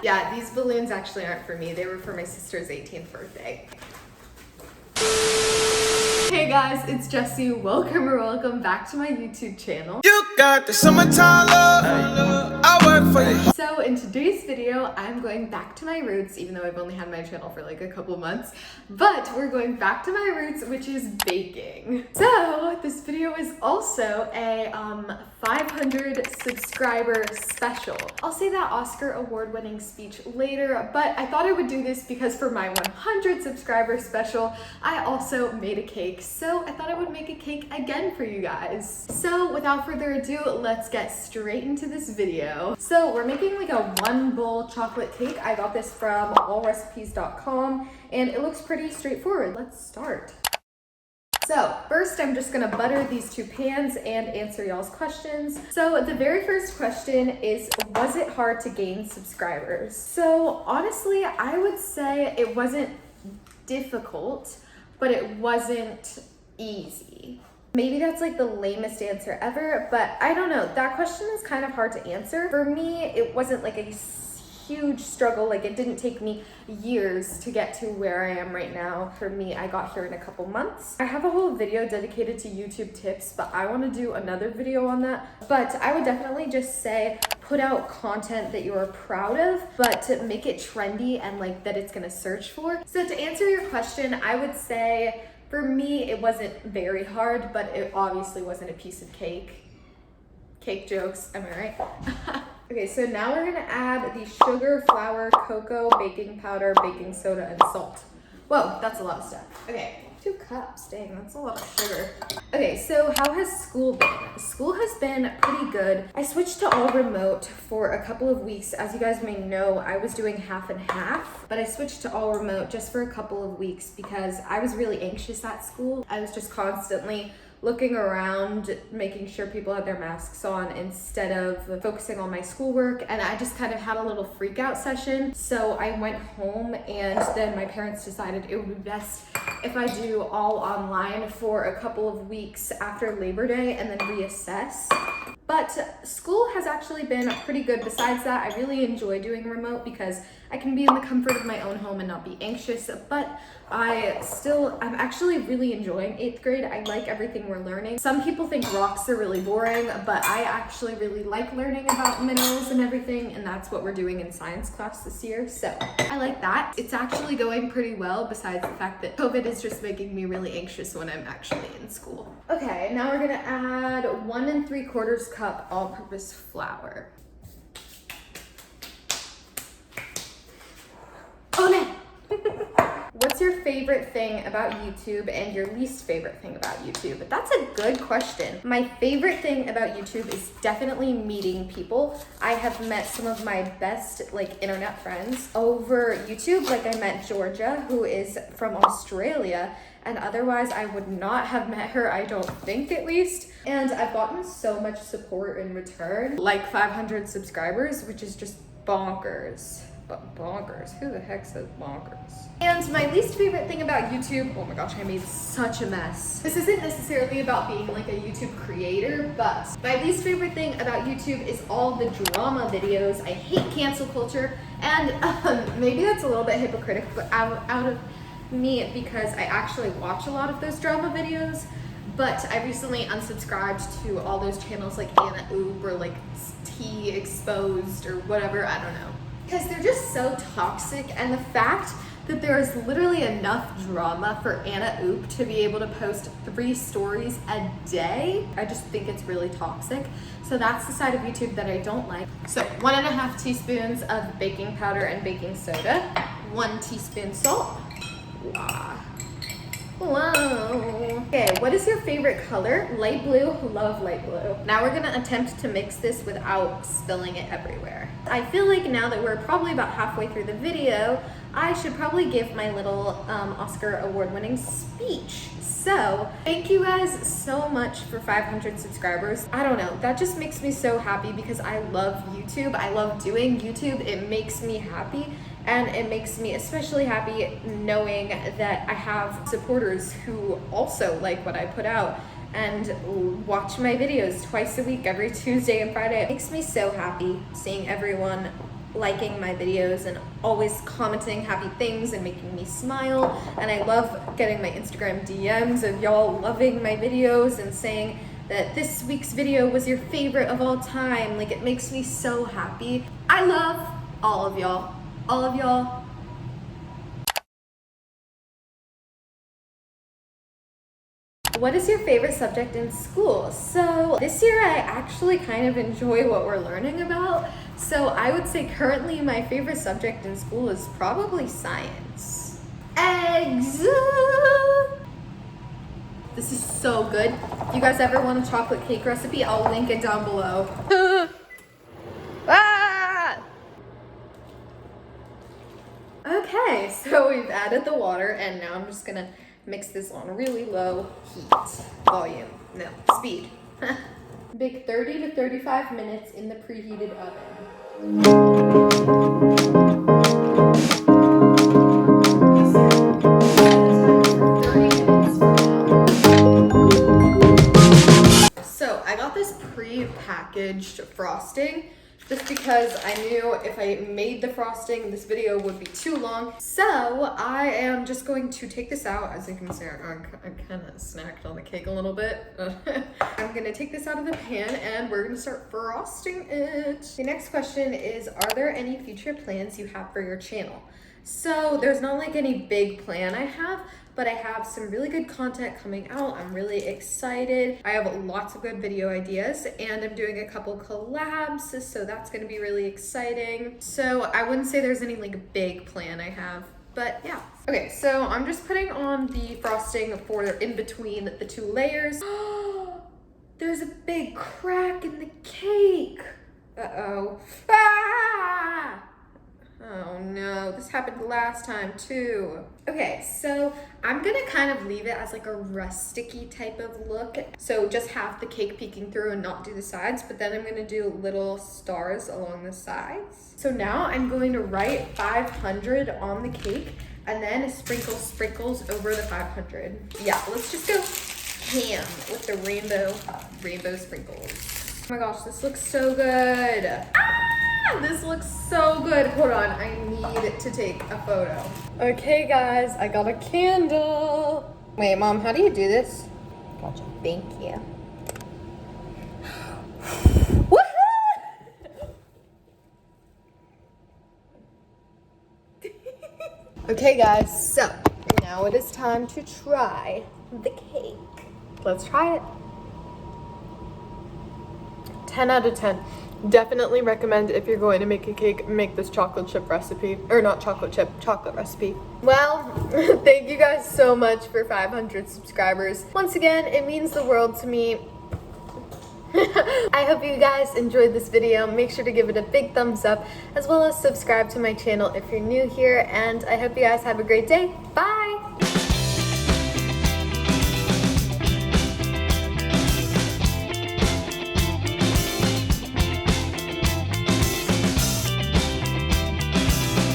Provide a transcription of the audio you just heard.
Yeah, these balloons actually aren't for me. They were for my sister's 18th birthday. Hey guys, it's Jessie. Welcome back to my YouTube channel. You got the summertime love. I work for you. So in today's video, I'm going back to my roots, even though I've only had my channel for like a couple months, but we're going back to my roots, which is baking. So this video is also a 500 subscriber special. I'll say that Oscar award-winning speech later, but I thought I would do this because for my 100 subscriber special, I also made a cake. So I thought I would make a cake again for you guys. So without further ado, let's get straight into this video. So we're making like a 1 bowl chocolate cake. I got this from allrecipes.com and it looks pretty straightforward. Let's start. So first I'm just gonna butter these 2 pans and answer y'all's questions. So the very first question is, was it hard to gain subscribers? So honestly, I would say it wasn't difficult, but it wasn't easy. Maybe that's like the lamest answer ever, but I don't know. That question is kind of hard to answer. For me, it wasn't like a huge struggle. Like it didn't take me years to get to where I am right now. For me, I got here in a couple months. I have a whole video dedicated to YouTube tips, but I want to do another video on that. But I would definitely just say put out content that you are proud of, but to make it trendy and like that it's gonna search for. So to answer your question, I would say for me, it wasn't very hard, but it obviously wasn't a piece of cake. Cake jokes, am I right? Okay, so now we're gonna add the sugar, flour, cocoa, baking powder, baking soda, and salt. Whoa, that's a lot of stuff. Okay, 2 cups, dang, that's a lot of sugar. Okay, so how has school been? School has been pretty good. I switched to all remote for a couple of weeks. As you guys may know, I was doing half and half, but I switched to all remote just for a couple of weeks because I was really anxious at school. I was just constantly looking around, making sure people had their masks on instead of focusing on my schoolwork. And I just kind of had a little freak out session. So I went home and then my parents decided it would be best if I do all online for a couple of weeks after Labor Day and then reassess. But school has actually been pretty good. Besides that, I really enjoy doing remote because I can be in the comfort of my own home and not be anxious, but I'm actually really enjoying 8th grade. I like everything we're learning. Some people think rocks are really boring, but I actually really like learning about minerals and everything, and that's what we're doing in science class this year, so I like that. It's actually going pretty well, besides the fact that COVID is just making me really anxious when I'm actually in school. Okay, now we're gonna add 1 3/4 cup all-purpose flour. Oh no! What's your favorite thing about YouTube and your least favorite thing about YouTube? That's a good question. My favorite thing about YouTube is definitely meeting people. I have met some of my best internet friends over YouTube. Like I met Georgia, who is from Australia, and otherwise I would not have met her, I don't think at least. And I've gotten so much support in return, like 500 subscribers, which is just bonkers. But bonkers, who the heck says bonkers? And my least favorite thing about YouTube, oh my gosh, I made such a mess. This isn't necessarily about being like a YouTube creator, but my least favorite thing about YouTube is all the drama videos. I hate cancel culture, and maybe that's a little bit hypocritical, but out of me because I actually watch a lot of those drama videos. But I recently unsubscribed to all those channels like Anna Oop or like T Exposed or whatever, I don't know. Because they're just so toxic, and the fact that there is literally enough drama for Anna Oop to be able to post 3 stories a day, I just think it's really toxic. So that's the side of YouTube that I don't like. So 1.5 teaspoons of baking powder and baking soda, 1 teaspoon salt. Whoa. Okay, what is your favorite color? Light blue, love light blue. Now we're gonna attempt to mix this without spilling it everywhere. I feel like now that we're probably about halfway through the video, I should probably give my little Oscar award-winning speech. So thank you guys so much for 500 subscribers. I don't know, that just makes me so happy because I love YouTube. I love doing YouTube. It makes me happy. And it makes me especially happy knowing that I have supporters who also like what I put out and watch my videos twice a week, every Tuesday and Friday. It makes me so happy seeing everyone liking my videos and always commenting happy things and making me smile. And I love getting my Instagram DMs of y'all loving my videos and saying that this week's video was your favorite of all time. Like, it makes me so happy. I love all of y'all. All of y'all. What is your favorite subject in school? So this year I actually kind of enjoy what we're learning about. So I would say currently my favorite subject in school is probably science. Eggs! This is so good. If you guys ever want a chocolate cake recipe, I'll link it down below. Ah! Okay, so we've added the water and now I'm just gonna mix this on really low heat. Volume, no, speed. Bake 30 to 35 minutes in the preheated oven. So I got this pre-packaged frosting just because I knew if I made the frosting, this video would be too long. So I am just going to take this out. As you can see, I kind of snacked on the cake a little bit. I'm gonna take this out of the pan and we're gonna start frosting it. The next question is, are there any future plans you have for your channel? So there's not like any big plan I have, but I have some really good content coming out. I'm really excited. I have lots of good video ideas and I'm doing a couple collabs, so that's gonna be really exciting. So I wouldn't say there's any like big plan I have, but yeah. Okay, so I'm just putting on the frosting for in between the two layers. There's a big crack in the cake. Uh-oh. Ah! Oh no, this happened last time too. Okay, so I'm gonna kind of leave it as like a rusticy type of look. So just have the cake peeking through and not do the sides, but then I'm gonna do little stars along the sides. So now I'm going to write 500 on the cake and then sprinkle sprinkles over the 500. Yeah, let's just go ham with the rainbow sprinkles. Oh my gosh, this looks so good. This looks so good. Hold on, I need to take a photo. Okay guys, I got a candle. Wait, Mom, how do you do this? Gotcha. Thank you. Woohoo! Okay guys, so now it is time to try the cake. Let's try it. 10 out of 10. Definitely recommend if you're going to make a cake, make this chocolate chip recipe. Or not chocolate chip, chocolate recipe. Well, thank you guys so much for 500 subscribers. Once again, it means the world to me. I hope you guys enjoyed this video. Make sure to give it a big thumbs up, as well as subscribe to my channel if you're new here. And I hope you guys have a great day. Bye!